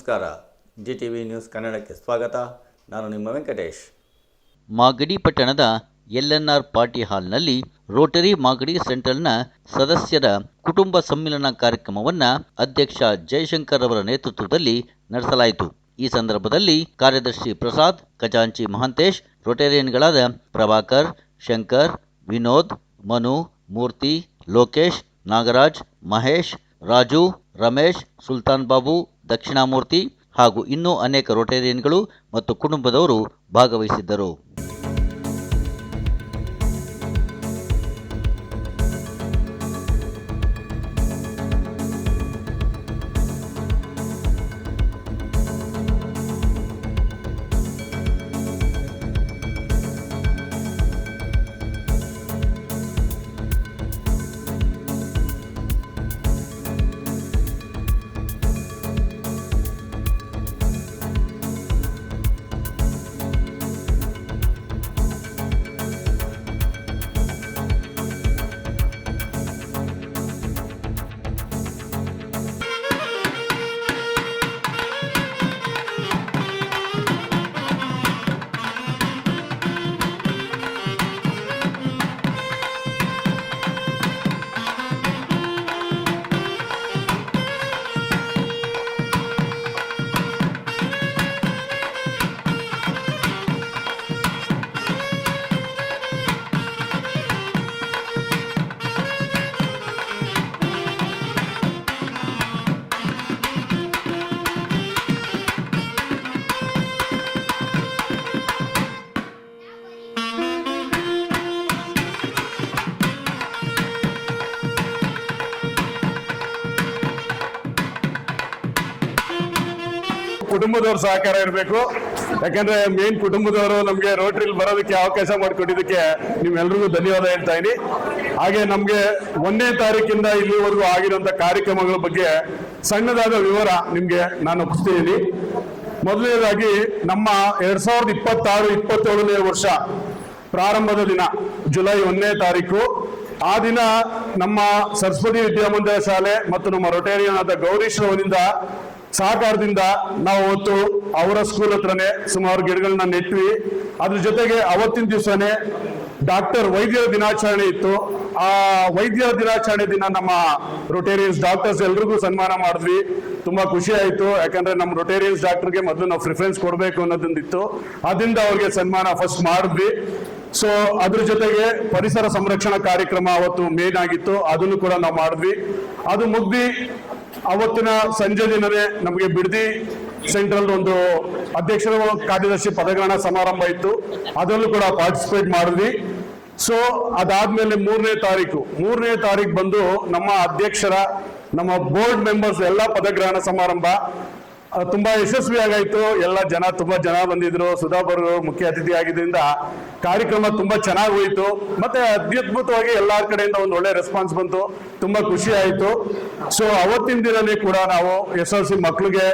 ನಮಸ್ಕಾರ. GTV news ಕನ್ನಡಕ್ಕೆ ಸ್ವಾಗತ. ನಾನು ನಿಮ್ಮ ವೆಂಕಟೇಶ್. ಮಾಗಡಿ ಪಟ್ಟಣದ LNR ಪಾರ್ಟಿ ಹಾಲ್ನಲ್ಲಿ ರೋಟರಿ ಮಾಗಡಿ ಸೆಂಟ್ರಲ್ನ ಸದಸ್ಯರ ಕುಟುಂಬ ಸಮ್ಮಿಲನ ಕಾರ್ಯಕ್ರಮವನ್ನು ಅಧ್ಯಕ್ಷ ಜಯಶಂಕರ್ ಅವರ ನೇತೃತ್ವದಲ್ಲಿ ನಡೆಸಲಾಯಿತು. ಈ ಸಂದರ್ಭದಲ್ಲಿ ಕಾರ್ಯದರ್ಶಿ ಪ್ರಸಾದ್, ಖಜಾಂಚಿ ಮಹಾಂತೇಶ್, ರೋಟೇರಿಯನ್ಗಳಾದ ಪ್ರಭಾಕರ್, ಶಂಕರ್, ವಿನೋದ್, ಮನು, ಮೂರ್ತಿ, ಲೋಕೇಶ್, ನಾಗರಾಜ್, ಮಹೇಶ್, ರಾಜು, ರಮೇಶ್, ಸುಲ್ತಾನ್ ಬಾಬು, ದಕ್ಷಿಣಾಮೂರ್ತಿ ಹಾಗೂ ಇನ್ನೂ ಅನೇಕ ರೋಟೇರಿಯನ್ಗಳು ಮತ್ತು ಕುಟುಂಬದವರು ಭಾಗವಹಿಸಿದ್ದರು. ಕುಟುಂಬದವ್ರ ಸಹಕಾರ ಇರಬೇಕು. ಯಾಕಂದ್ರೆ ಮೇನ್ ಕುಟುಂಬದವರು ನಮ್ಗೆ ರೋಟರಿಲಿ ಬರೋದಕ್ಕೆ ಅವಕಾಶ ಮಾಡಿಕೊಟ್ಟಿದ್ದಕ್ಕೆ ನಿಮ್ಮೆಲ್ರಿಗೂ ಧನ್ಯವಾದ ಹೇಳ್ತಾ ಇದೀನಿ. ಹಾಗೆ ನಮ್ಗೆ 1ನೇ ತಾರೀಕಿಂದ ಇಲ್ಲಿವರೆಗೂ ಆಗಿರುವಂತ ಕಾರ್ಯಕ್ರಮಗಳ ಬಗ್ಗೆ ಸಣ್ಣದಾದ ವಿವರ ನಿಮ್ಗೆ ನಾನು ಒಪ್ಪಿಸ್ತೀನಿ. ಮೊದಲನೇದಾಗಿ ನಮ್ಮ 2026-27ನೇ ವರ್ಷ ಪ್ರಾರಂಭದ ದಿನ ಜುಲೈ 1ನೇ ತಾರೀಕು. ಆ ದಿನ ನಮ್ಮ ಸರಸ್ವತಿ ವಿದ್ಯಾಮಂದಿರ ಶಾಲೆ ಮತ್ತು ನಮ್ಮ ರೊಟೇರಿಯನ್ ಆದ ಗೌರೀಶ್ ಅವರಿಂದ ಸಹಕಾರದಿಂದ ನಾವು ಅವತ್ತು ಅವರ ಸ್ಕೂಲ್ ಹತ್ರನೇ ಸುಮಾರು ಗಿಡಗಳನ್ನ ನೆಟ್ವಿ. ಅದ್ರ ಜೊತೆಗೆ ಅವತ್ತಿನ ದಿವಸನೇ ವೈದ್ಯರ ದಿನಾಚರಣೆ ಇತ್ತು. ಆ ವೈದ್ಯರ ದಿನಾಚರಣೆ ದಿನ ನಮ್ಮ ರೊಟೇರಿಯನ್ಸ್ ಡಾಕ್ಟರ್ಸ್ ಎಲ್ರಿಗೂ ಸನ್ಮಾನ ಮಾಡಿದ್ವಿ. ತುಂಬಾ ಖುಷಿ ಆಯ್ತು. ಯಾಕಂದ್ರೆ ನಮ್ಮ ರೊಟೇರಿಯನ್ಸ್ ಡಾಕ್ಟರ್ಗೆ ಮೊದಲು ನಾವು ಪ್ರಿಫರೆನ್ಸ್ ಕೊಡಬೇಕು ಅನ್ನೋದೊಂದಿತ್ತು. ಅದರಿಂದ ಅವ್ರಿಗೆ ಸನ್ಮಾನ ಫಸ್ಟ್ ಮಾಡಿದ್ವಿ. ಸೊ ಅದ್ರ ಜೊತೆಗೆ ಪರಿಸರ ಸಂರಕ್ಷಣಾ ಕಾರ್ಯಕ್ರಮ ಅವತ್ತು ಮೇನ್ ಆಗಿತ್ತು, ಅದನ್ನು ಕೂಡ ನಾವು ಮಾಡಿದ್ವಿ. ಅದು ಮುಗ್ದಿ ಅವತ್ತಿನ ಸಂಜೆ ದಿನವೇ ನಮಗೆ ಬಿಡದಿ ಸೆಂಟ್ರಲ್ ಒಂದು ಅಧ್ಯಕ್ಷರ ಕಾರ್ಯದರ್ಶಿ ಪದಗ್ರಹಣ ಸಮಾರಂಭ ಇತ್ತು, ಅದರಲ್ಲೂ ಕೂಡ ಪಾರ್ಟಿಸಿಪೇಟ್ ಮಾಡಿದ್ವಿ. ಸೊ ಅದಾದ್ಮೇಲೆ 3ನೇ ತಾರೀಕು ಬಂದು ನಮ್ಮ ಅಧ್ಯಕ್ಷರ ನಮ್ಮ ಬೋರ್ಡ್ ಮೆಂಬರ್ಸ್ ಎಲ್ಲ ಪದಗ್ರಹಣ ಸಮಾರಂಭ ತುಂಬಾ ಯಶಸ್ವಿಯಾಗಾಯ್ತು. ತುಂಬಾ ಜನ ಬಂದಿದ್ರು. ಸುಧಾಕರ್ ಮುಖ್ಯ ಅತಿಥಿ ಆಗಿದ್ದರಿಂದ ಕಾರ್ಯಕ್ರಮ ತುಂಬಾ ಚೆನ್ನಾಗಿ ಹೋಯಿತು. ಮತ್ತೆ ಅತ್ಯದ್ಭುತವಾಗಿ ಎಲ್ಲಾರ ಕಡೆಯಿಂದ ಒಂದು ಒಳ್ಳೆ ರೆಸ್ಪಾನ್ಸ್ ಬಂತು. ತುಂಬಾ ಖುಷಿ ಆಯ್ತು. ಸೊ ಅವತ್ತಿನ ದಿನನೇ ಕೂಡ ನಾವು SLC ಮಕ್ಕಳಿಗೆ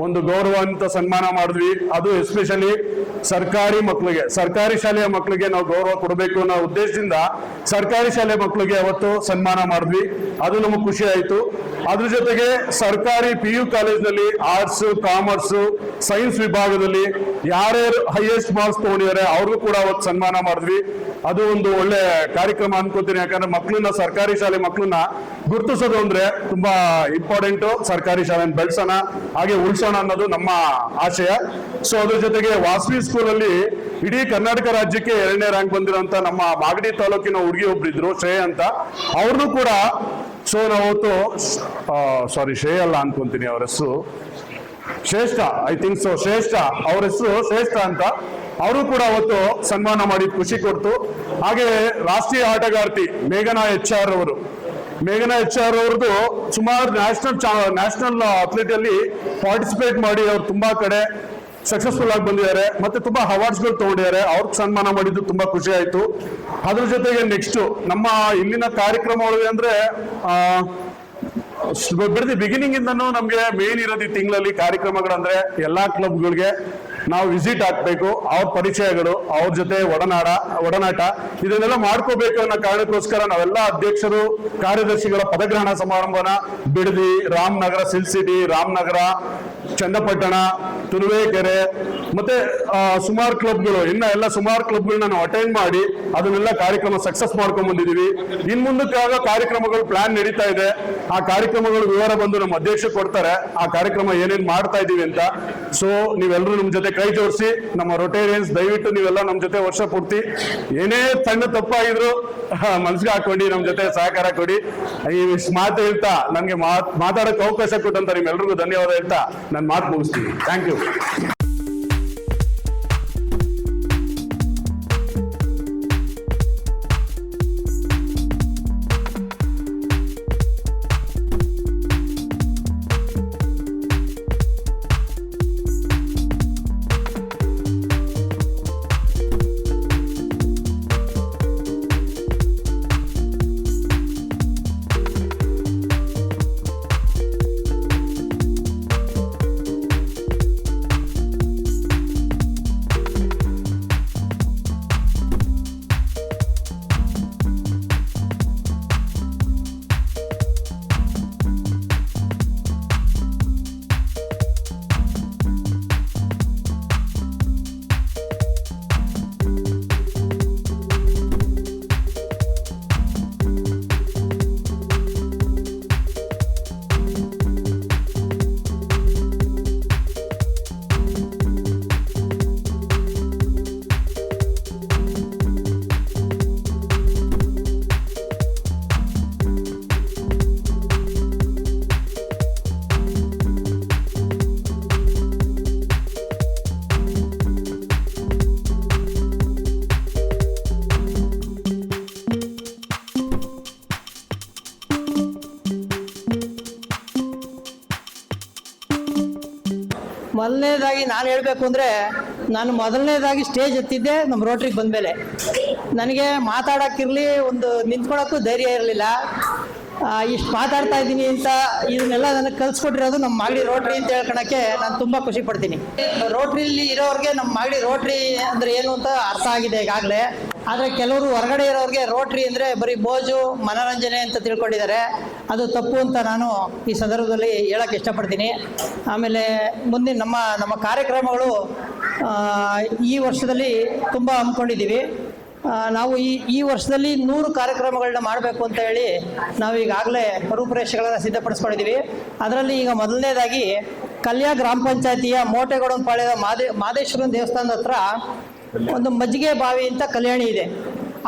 ಒಂದು ಗೌರವಾನ್ವಿತ ಸನ್ಮಾನ ಮಾಡಿದ್ವಿ. ಅದು ಎಸ್ಪೆಷಲಿ ಸರ್ಕಾರಿ ಶಾಲೆಯ ಮಕ್ಕಳಿಗೆ ನಾವು ಗೌರವ ಕೊಡಬೇಕು ಅನ್ನೋ ಉದ್ದೇಶದಿಂದ ಸರ್ಕಾರಿ ಶಾಲೆ ಮಕ್ಕಳಿಗೆ ಅವತ್ತು ಸನ್ಮಾನ ಮಾಡಿದ್ವಿ. ಅದು ನಮಗೆ ಖುಷಿ ಆಯ್ತು. ಅದ್ರ ಜೊತೆಗೆ ಸರ್ಕಾರಿ PU ಕಾಲೇಜ್ನಲ್ಲಿ ಆರ್ಟ್ಸ್, ಕಾಮರ್ಸ್, ಸೈನ್ಸ್ ವಿಭಾಗದಲ್ಲಿ ಯಾರ್ಯಾರು ಹೈಯೆಸ್ಟ್ ಮಾರ್ಕ್ಸ್ ತಗೊಂಡಿದ್ದಾರೆ ಅವ್ರಿಗೂ ಕೂಡ ಅವತ್ತು ಸನ್ಮಾನ ಮಾಡಿದ್ವಿ. ಅದು ಒಂದು ಒಳ್ಳೆ ಕಾರ್ಯಕ್ರಮ ಅನ್ಕೋತೀನಿ. ಯಾಕಂದ್ರೆ ಸರ್ಕಾರಿ ಶಾಲೆ ಮಕ್ಕಳನ್ನ ಗುರುತಿಸೋದು ಅಂದ್ರೆ ತುಂಬಾ ಇಂಪಾರ್ಟೆಂಟ್. ಸರ್ಕಾರಿ ಶಾಲೆ ಬೆಳೆಸೋಣ, ಹಾಗೆ ಉಳಿಸೋಣ ಅನ್ನೋದು ನಮ್ಮ ಆಶಯ. ಸೊ ಅದ್ರ ಜೊತೆಗೆ ವಾಸವಿ ಸ್ಕೂಲ್ ಅಲ್ಲಿ ಇಡೀ ಕರ್ನಾಟಕ ರಾಜ್ಯಕ್ಕೆ 2ನೇ ರ್ಯಾಂಕ್ ಬಂದಿರೋಂತ ನಮ್ಮ ಮಾಗಡಿ ತಾಲೂಕಿನ ಹುಡುಗಿ ಒಬ್ರಿದ್ರು, ಶ್ರೇಯ ಅಂತ. ಅವ್ರನ್ನೂ ಕೂಡ ಸೊ ನಾವತ್ತು ಶ್ರೇಯ ಅಲ್ಲ ಅನ್ಕೊಂತೀನಿ, ಅವ್ರ ಹೆಸರು ಶ್ರೇಷ್ಠ, ಐ ಥಿಂಕ್ ಸೊ, ಅವ್ರ ಹೆಸರು ಶ್ರೇಷ್ಠ ಅಂತ. ಅವರು ಕೂಡ ಅವತ್ತು ಸನ್ಮಾನ ಮಾಡಿ ಖುಷಿ ಕೊಡ್ತು. ಹಾಗೆ ರಾಷ್ಟ್ರೀಯ ಆಟಗಾರ್ತಿ ಮೇಘನಾ HR ಅವ್ರದ್ದು ಸುಮಾರು ನ್ಯಾಷನಲ್ ಅಥ್ಲೆಟ್ ಅಲ್ಲಿ ಪಾರ್ಟಿಸಿಪೇಟ್ ಮಾಡಿ ಅವ್ರು ತುಂಬಾ ಕಡೆ ಸಕ್ಸಸ್ಫುಲ್ ಆಗಿ ಬಂದಿದ್ದಾರೆ. ಮತ್ತೆ ತುಂಬಾ ಅವಾರ್ಡ್ಸ್ಗಳು ತಗೊಂಡಿದ್ದಾರೆ. ಅವ್ರಿಗೆ ಸನ್ಮಾನ ಮಾಡಿದ್ದು ತುಂಬಾ ಖುಷಿ ಆಯ್ತು. ಅದ್ರ ಜೊತೆಗೆ ನೆಕ್ಸ್ಟ್ ನಮ್ಮ ಇಲ್ಲಿನ ಕಾರ್ಯಕ್ರಮ ಒಳಗೆ ಅಂದ್ರೆ ಬಿಗಿನಿಂಗ್ ಇಂದನೂ ನಮ್ಗೆ ಮೇನ್ ಇರೋದು ಈ ತಿಂಗಳಲ್ಲಿ ಕಾರ್ಯಕ್ರಮಗಳಂದ್ರೆ ಎಲ್ಲಾ ಕ್ಲಬ್ಗಳಿಗೆ ನಾವು ವಿಸಿಟ್ ಹಾಕ್ಬೇಕು, ಅವ್ರ ಪರಿಚಯಗಳು, ಅವ್ರ ಜೊತೆ ಒಡನಾಟ ಇದನ್ನೆಲ್ಲ ಮಾಡ್ಕೋಬೇಕು ಅನ್ನೋ ಕಾರಣಕ್ಕೋಸ್ಕರ ನಾವೆಲ್ಲ ಅಧ್ಯಕ್ಷರು ಕಾರ್ಯದರ್ಶಿಗಳ ಪದಗ್ರಹಣ ಸಮಾರಂಭನ ಬಿಡದಿ, ರಾಮನಗರ, ಸಿಲ್ಸಿಟಿ, ರಾಮನಗರ, ಚನ್ನಪಟ್ಟಣ, ತುರುವೇಕೆರೆ ಮತ್ತೆ ಸುಮಾರು ಕ್ಲಬ್ಗಳು, ಎಲ್ಲ ಸುಮಾರು ಕ್ಲಬ್ಗಳನ್ನ ನಾವು ಅಟೆಂಡ್ ಮಾಡಿ ಅದನ್ನೆಲ್ಲ ಕಾರ್ಯಕ್ರಮ ಸಕ್ಸಸ್ ಮಾಡ್ಕೊಂಡ್ ಬಂದಿದೀವಿ. ಇನ್ ಮುಂದಕ್ಕೆ ಆಗೋ ಕಾರ್ಯಕ್ರಮಗಳು ಪ್ಲಾನ್ ನಡೀತಾ ಇದೆ. ಆ ಕಾರ್ಯಕ್ರಮಗಳು ವಿವರ ಬಂದು ನಮ್ಮ ಅಧ್ಯಕ್ಷರು ಕೊಡ್ತಾರೆ, ಆ ಕಾರ್ಯಕ್ರಮ ಏನೇನ್ ಮಾಡ್ತಾ ಇದೀವಿ ಅಂತ. ಸೊ ನೀವೆಲ್ಲರೂ ನಮ್ಮ ಜೊತೆ ಕೈ ಜೋಡಿಸಿ, ನಮ್ಮ ರೊಟೇರಿಯನ್ಸ್ ದಯವಿಟ್ಟು ನೀವೆಲ್ಲ ನಮ್ಮ ಜೊತೆ ವರ್ಷ ಪೂರ್ತಿ ಏನೇ ಸಣ್ಣ ತಪ್ಪಾಗಿದ್ರು ಮನ್ಸಿಗೆ ಹಾಕೊಂಡು ನಮ್ಮ ಜೊತೆ ಸಹಕಾರ ಕೊಡಿ. ಈ ಮಾತು ಹೇಳ್ತಾ ನನಗೆ ಮಾತಾಡೋಕೆ ಅವಕಾಶ ಕೊಟ್ಟಂತ ನಿಮ್ಮೆಲ್ರಿಗೂ ಧನ್ಯವಾದ ಹೇಳ್ತಾ ನಾನು ಮಾತು ಮುಗಿಸ್ತೀನಿ. Thank you. ಮೊದಲನೇದಾಗಿ ನಾನು ಹೇಳಬೇಕು ಅಂದರೆ, ನಾನು ಮೊದಲನೇದಾಗಿ ಸ್ಟೇಜ್ ಎತ್ತಿದ್ದೆ ನಮ್ಮ ರೋಟ್ರಿಗೆ ಬಂದಮೇಲೆ. ನನಗೆ ಮಾತಾಡೋಕ್ಕಿರಲಿ, ಒಂದು ನಿಂತ್ಕೊಳ್ಳೋಕ್ಕೂ ಧೈರ್ಯ ಇರಲಿಲ್ಲ. ಇಷ್ಟು ಮಾತಾಡ್ತಾ ಇದ್ದೀನಿ ಅಂತ ಇದನ್ನೆಲ್ಲ ನನಗೆ ಕಲಿಸ್ಕೊಟ್ಟಿರೋದು ನಮ್ಮ ಮಾಗಡಿ ರೋಟ್ರಿ ಅಂತ ಹೇಳ್ಕೊಳಕ್ಕೆ ನಾನು ತುಂಬ ಖುಷಿ ಪಡ್ತೀನಿ. ರೋಟ್ರಿಲಿ ಇರೋರಿಗೆ ನಮ್ಮ ಮಾಗಡಿ ರೋಟ್ರಿ ಅಂದರೆ ಏನು ಅಂತ ಅರ್ಥ ಆಗಿದೆ ಈಗಾಗಲೇ. ಆದರೆ ಕೆಲವರು ಹೊರಗಡೆ ಇರೋರಿಗೆ ರೋಟ್ರಿ ಅಂದರೆ ಬರೀ ಮೋಜು ಮನೋರಂಜನೆ ಅಂತ ತಿಳ್ಕೊಂಡಿದ್ದಾರೆ. ಅದು ತಪ್ಪು ಅಂತ ನಾನು ಈ ಸಂದರ್ಭದಲ್ಲಿ ಹೇಳೋಕ್ಕೆ ಇಷ್ಟಪಡ್ತೀನಿ. ಆಮೇಲೆ ಮುಂದಿನ ನಮ್ಮ ಕಾರ್ಯಕ್ರಮಗಳು ಈ ವರ್ಷದಲ್ಲಿ ತುಂಬ ಹಮ್ಮಿಕೊಂಡಿದ್ದೀವಿ. ನಾವು ಈ ವರ್ಷದಲ್ಲಿ 100 ಕಾರ್ಯಕ್ರಮಗಳನ್ನ ಮಾಡಬೇಕು ಅಂತ ಹೇಳಿ ನಾವು ಈಗಾಗಲೇ ರೂಪುರೇಷೆಗಳನ್ನು ಸಿದ್ಧಪಡಿಸ್ಕೊಂಡಿದ್ದೀವಿ. ಅದರಲ್ಲಿ ಈಗ ಮೊದಲನೇದಾಗಿ ಕಲ್ಯಾ ಗ್ರಾಮ ಪಂಚಾಯತಿಯ ಮೋಟೆಗೌಡನ ಪಾಳ್ಯದ ಮಾದೇಶ್ವರನ ದೇವಸ್ಥಾನದ ಹತ್ರ ಒಂದು ಮಜ್ಜಿಗೆ ಬಾವಿ ಅಂತ ಕಲ್ಯಾಣಿ ಇದೆ.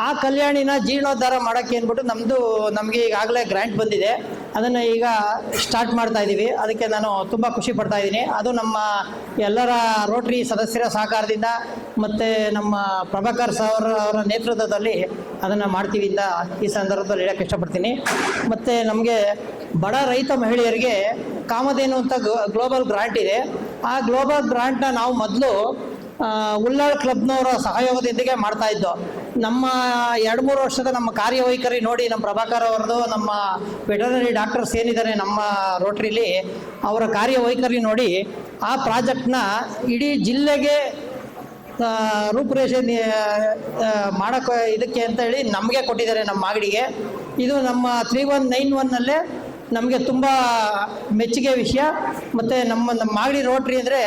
ಆ ಕಲ್ಯಾಣಿನ ಜೀರ್ಣೋದ್ಧಾರ ಮಾಡೋಕ್ಕೆ ಅಂದ್ಬಿಟ್ಟು ನಮಗೆ ಈಗಾಗಲೇ ಗ್ರ್ಯಾಂಟ್ ಬಂದಿದೆ. ಅದನ್ನು ಈಗ ಸ್ಟಾರ್ಟ್ ಮಾಡ್ತಾ ಇದ್ದೀವಿ. ಅದಕ್ಕೆ ನಾನು ತುಂಬ ಖುಷಿ ಪಡ್ತಾ ಇದ್ದೀನಿ. ಅದು ನಮ್ಮ ಎಲ್ಲರ ರೋಟ್ರಿ ಸದಸ್ಯರ ಸಹಕಾರದಿಂದ ಮತ್ತು ನಮ್ಮ ಪ್ರಭಾಕರ್ ಅವರ ನೇತೃತ್ವದಲ್ಲಿ ಅದನ್ನು ಮಾಡ್ತೀವಿ ಅಂತ ಈ ಸಂದರ್ಭದಲ್ಲಿ ಹೇಳೋಕ್ಕೆ ಇಷ್ಟಪಡ್ತೀನಿ. ಮತ್ತು ನಮಗೆ ಬಡ ರೈತ ಮಹಿಳೆಯರಿಗೆ ಕಾಮಧೇನು ಅಂತ ಗ್ಲೋಬಲ್ ಗ್ರಾಂಟ್ ಇದೆ. ಆ ಗ್ಲೋಬಲ್ ಗ್ರಾಂಟ್ನ ನಾವು ಮೊದಲು ಉಳ್ಳಾಳ್ ಕ್ಲಬ್ನವರ ಸಹಯೋಗದೊಂದಿಗೆ ಮಾಡ್ತಾ ಇದ್ದೋ. ನಮ್ಮ 2-3 ವರ್ಷದ ನಮ್ಮ ಕಾರ್ಯವೈಖರಿ ನೋಡಿ, ನಮ್ಮ ಪ್ರಭಾಕರ್ ಅವರದು, ನಮ್ಮ ವೆಟರ್ನರಿ ಡಾಕ್ಟರ್ಸ್ ಏನಿದ್ದಾರೆ ನಮ್ಮ ರೋಟ್ರಿಲಿ, ಅವರ ಕಾರ್ಯವೈಖರಿ ನೋಡಿ ಆ ಪ್ರಾಜೆಕ್ಟ್ನ ಇಡೀ ಜಿಲ್ಲೆಗೆ ರೂಪುರೇಷೆ ಮಾಡೋಕ್ಕೆ ಇದಕ್ಕೆ ಅಂತ ಹೇಳಿ ನಮಗೆ ಕೊಟ್ಟಿದ್ದಾರೆ, ನಮ್ಮ ಮಾಗಡಿಗೆ. ಇದು ನಮ್ಮ 3191ನಲ್ಲೇ ನಮಗೆ ತುಂಬ ಮೆಚ್ಚುಗೆ ವಿಷಯ. ಮತ್ತು ನಮ್ಮ ಮಾಗಡಿ ರೋಟ್ರಿ ಅಂದರೆ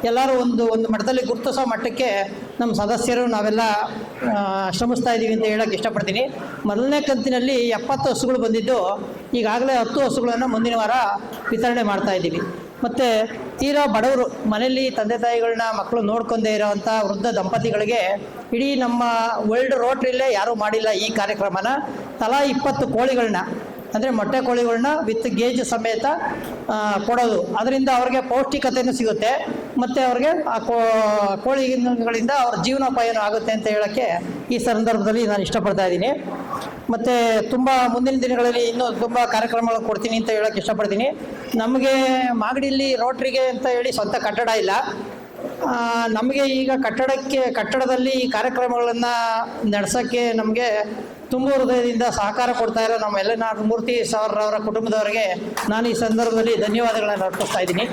ಎಲ್ಲರೂ ಒಂದು ಮಟ್ಟದಲ್ಲಿ ಗುರುತಿಸೋ ಮಟ್ಟಕ್ಕೆ ನಮ್ಮ ಸದಸ್ಯರು ನಾವೆಲ್ಲ ಶ್ರಮಿಸ್ತಾ ಇದ್ದೀವಿ ಅಂತ ಹೇಳೋಕ್ಕೆ ಇಷ್ಟಪಡ್ತೀನಿ. ಮೊದಲನೇ ಕಂತಿನಲ್ಲಿ 70 ಹಸುಗಳು ಬಂದಿದ್ದು, ಈಗಾಗಲೇ 10 ಹಸುಗಳನ್ನು ಮುಂದಿನ ವಾರ ವಿತರಣೆ ಮಾಡ್ತಾ ಇದ್ದೀವಿ. ಮತ್ತು ತೀರಾ ಬಡವರು, ಮನೆಯಲ್ಲಿ ತಂದೆ ತಾಯಿಗಳನ್ನ ಮಕ್ಕಳು ನೋಡ್ಕೊಂಡೇ ಇರೋವಂಥ ವೃದ್ಧ ದಂಪತಿಗಳಿಗೆ ಇಡೀ ನಮ್ಮ ವರ್ಲ್ಡ್ ರೋಟ್ರಿಲ್ಲೇ ಯಾರೂ ಮಾಡಿಲ್ಲ ಈ ಕಾರ್ಯಕ್ರಮನ. ತಲಾ 20 ಕೋಳಿಗಳನ್ನ, ಅಂದರೆ ಮೊಟ್ಟೆ ಕೋಳಿಗಳನ್ನ ವಿತ್ ಗೇಜ್ ಸಮೇತ ಕೊಡೋದು. ಅದರಿಂದ ಅವ್ರಿಗೆ ಪೌಷ್ಟಿಕತೆಯೂ ಸಿಗುತ್ತೆ ಮತ್ತು ಅವ್ರಿಗೆ ಆ ಕೋಳಿಗಳಿಂದ ಅವ್ರ ಜೀವನೋಪಾಯನೂ ಆಗುತ್ತೆ ಅಂತ ಹೇಳೋಕ್ಕೆ ಈ ಸಂದರ್ಭದಲ್ಲಿ ನಾನು ಇಷ್ಟಪಡ್ತಾ ಇದ್ದೀನಿ. ಮತ್ತು ತುಂಬ ಮುಂದಿನ ದಿನಗಳಲ್ಲಿ ಇನ್ನೂ ತುಂಬ ಕಾರ್ಯಕ್ರಮಗಳು ಕೊಡ್ತೀನಿ ಅಂತ ಹೇಳೋಕ್ಕೆ ಇಷ್ಟಪಡ್ತೀನಿ. ನಮಗೆ ಮಾಗಡಿಯಲ್ಲಿ ರೋಟ್ರಿಗೆ ಅಂತ ಹೇಳಿ ಸ್ವಂತ ಕಟ್ಟಡ ಇಲ್ಲ. ನಮಗೆ ಈಗ ಕಟ್ಟಡದಲ್ಲಿ ಈ ಕಾರ್ಯಕ್ರಮಗಳನ್ನು ನಡೆಸೋಕ್ಕೆ ನಮಗೆ ತುಂಬ ಹೃದಯದಿಂದ ಸಹಕಾರ ಕೊಡ್ತಾ ಇರೋ ನಮ್ಮ ಎಲ್.ಎನ್.ಆರ್. ಮೂರ್ತಿ ಸರ್ ಅವರ ಕುಟುಂಬದವರಿಗೆ ನಾನು ಈ ಸಂದರ್ಭದಲ್ಲಿ ಧನ್ಯವಾದಗಳನ್ನು ಅರ್ಪಿಸ್ತಾ ಇದ್ದೀನಿ.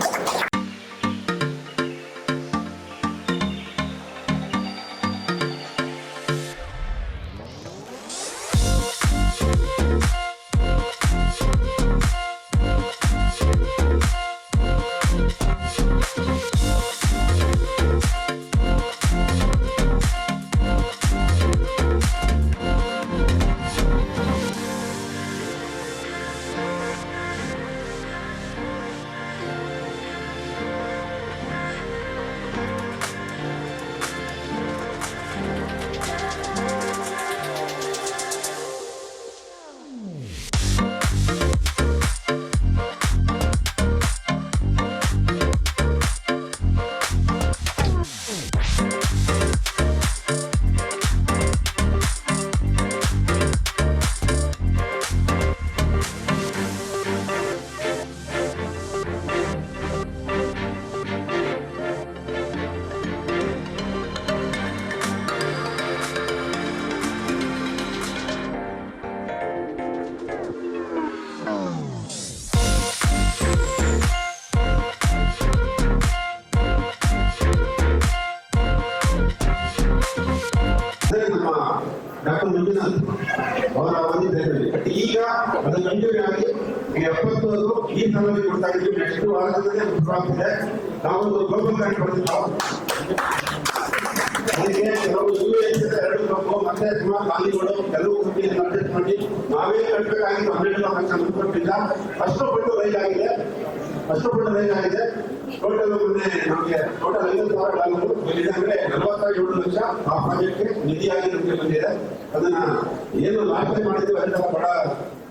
ನಮ್ಮ ಡಾಕ್ಟರ್ ಮಂಜುನಾಥ್ ಅವರ ಅವಧಿಯಲ್ಲಿ ಬಟ್ ಈಗ ಅದು ಕಂಟಿನ್ಯೂ ಆಗಿ 70 ಈ ಸಲಲ್ಲಿ ಕೊಡ್ತಾ ಇದ್ದೀವಿ. ನೆಕ್ಸ್ಟ್ ವಾರದಲ್ಲೇ ಮುಗಿಸ್ತಾಗಿದೆ. ನಾವೊಂದು ಗ್ಲೋಬಲ್ ಗ್ರಾಂಟ್ ಪಡೆದಿದ್ದು ಅದಕ್ಕೆ ಕೆಲವು ಎರಡು ಗ್ಲೋಬ್ ಮತ್ತೆ ಸುಮಾರು ಖಾಲಿಗಳು ಕೆಲವು ಕಂಪನಿಯನ್ನು ಅಡ್ಜಸ್ಟ್ ಮಾಡಿ ನಾವೇ ಕಟ್ಟಬೇಕಾಗಿದ್ದು 12 ಲಕ್ಷ ಕೊಟ್ಟಿಲ್ಲ. ಅಷ್ಟು ಪಟ್ಟು ರೈಸ್ ಆಗಿದೆ. ಟೋಟಲ್ ಮೊನ್ನೆ ನಮಗೆ ಟೋಟಲ್ $50,000 ಬಂದಿದೆ. ಅಂದ್ರೆ 47 ಲಕ್ಷ ಆ ಪ್ರಾಜೆಕ್ಟ್ಗೆ ನಿಧಿಯಾಗಿ ನಮಗೆ ಬಂದಿದೆ. ಅದನ್ನ ಏನು ಲಾಸ್ಟ್ ಟೈಮ್ ಮಾಡಿದ್ವಿ ಅದನ್ನ ಬಡ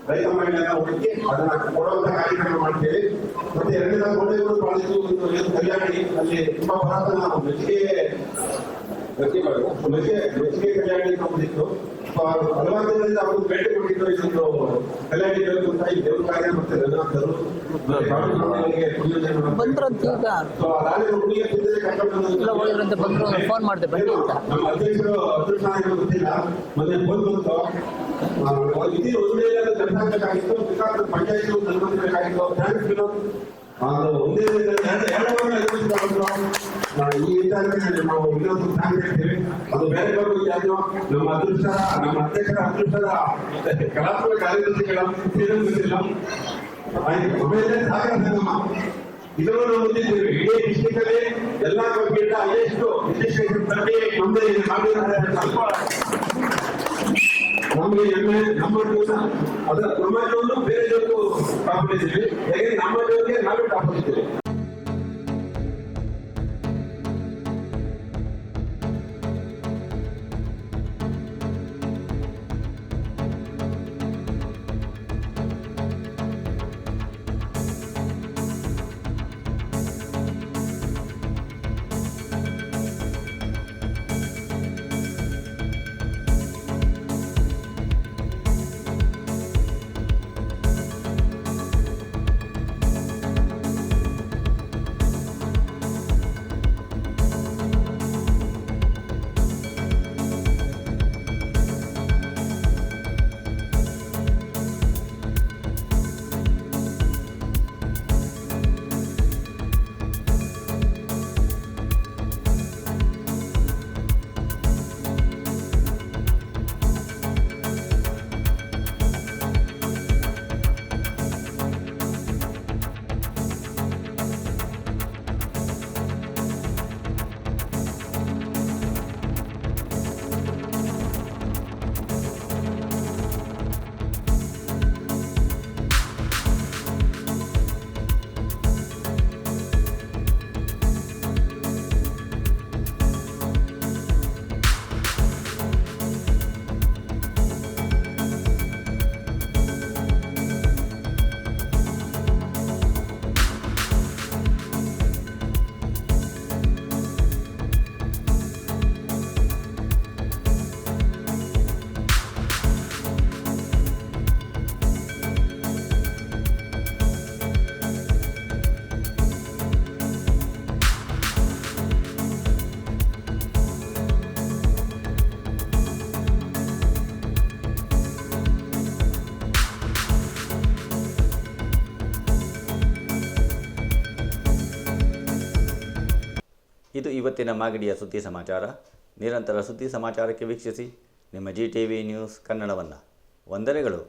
ರೈತ ಮಹಿಳೆಯನ್ನ ಹುಡುಕಿ ಅದನ್ನ ಕೊಡುವಂತ ಕಾರ್ಯಕ್ರಮ ಮಾಡ್ತೀವಿ. ಮತ್ತೆ 2 ಗೋಡೆಗಳು ಮಾಡಿದ್ದು ಒಂದು ಏನು ಕಲ್ಯಾಣಿ ಅಲ್ಲಿ ತುಂಬಾ ಪುರಾತನ ಮೆಚ್ಚುಗೆ ಕಲ್ಯಾಣಿ ಅಂತ ಬಂದಿತ್ತು. ಹಲವಾರು ದಿನದಿಂದ ಅವರು ಭೇಟಿ ಕೊಟ್ಟಿದ್ದು ಇದೊಂದು ಕಲ್ಯಾಣಿ ಬೇಕು ಅಂತ ಈ ದೇವ್ರ ಕಾರ್ಯ ಮತ್ತೆ ರಘುನಾಥರು ಫೋನ್ ಮಾಡಿದೆ ಬನ್ನಿ ಅಂತ. ನಮ್ಮ ಅಧ್ಯಕ್ಷರು ಅದೃಷ್ಟ ಗೊತ್ತಿಲ್ಲ. ಮೊನ್ನೆ ಫೋನ್ ಬಂತು. ಇದು ಒಂದೇ ತಲುಪಬೇಕಾಗಿತ್ತು. ಪಂಚಾಯತ್ ತಲುಪಬೇಕಾಗಿತ್ತು. ಥ್ಯಾಂಕ್ಸ್ ವಿನೋದ್. ಅದು ಒಂದೇ ಈ ನಾವು ಇನ್ನೊಂದು ಥ್ಯಾಂಕ್ ಹೇಳ್ತೀವಿ. ಅದು ಬೇರೆ ಯಾರು ನಮ್ಮ ಅಧ್ಯಕ್ಷರ ಅದೃಷ್ಟದ ಕಲಾತ್ಮಕ ಕಾರ್ಯದರ್ಶಿಗಳ ಗೊತ್ತಿಲ್ಲ. ಆಮೇಲೆ ಸಾಗರ ಸಂಗಮ ಇದನ್ನು ನಾವು ಹೊಂದಿದ್ದೀವಿ. ಇಡೀ ಡಿಸ್ಟಿಕ್ ಅಲ್ಲಿ ಎಲ್ಲಾ ಬಗ್ಗೆ ಎಷ್ಟು ರಿಜಿಸ್ಟ್ರೇಷನ್ ತರಬೇತಿ ನಮ್ಮದೇ ಸ್ವಲ್ಪ ನಮಗೆ ಹೆಮ್ಮೆ. ನಮ್ಮ ಜೀವನ ಅದರ ನಮ್ಮ ಜೀವನ ಬೇರೆ ಜೀವನಕ್ಕೂ ಕಾಪಾಡಿದ್ದೀವಿ. ಹೇಗೆ ನಮ್ಮ ಜೀವನಕ್ಕೆ ನಾವೇ ಕಾಪಾಡಿದ್ದೀವಿ. ಇದು ಇವತ್ತಿನ ಮಾಗಡಿಯ ಸುದ್ದಿ ಸಮಾಚಾರ. ನಿರಂತರ ಸುದ್ದಿ ಸಮಾಚಾರಕ್ಕೆ ವೀಕ್ಷಿಸಿ ನಿಮ್ಮ GTV ನ್ಯೂಸ್ ಕನ್ನಡವನ್ನು. ವಂದನೆಗಳು.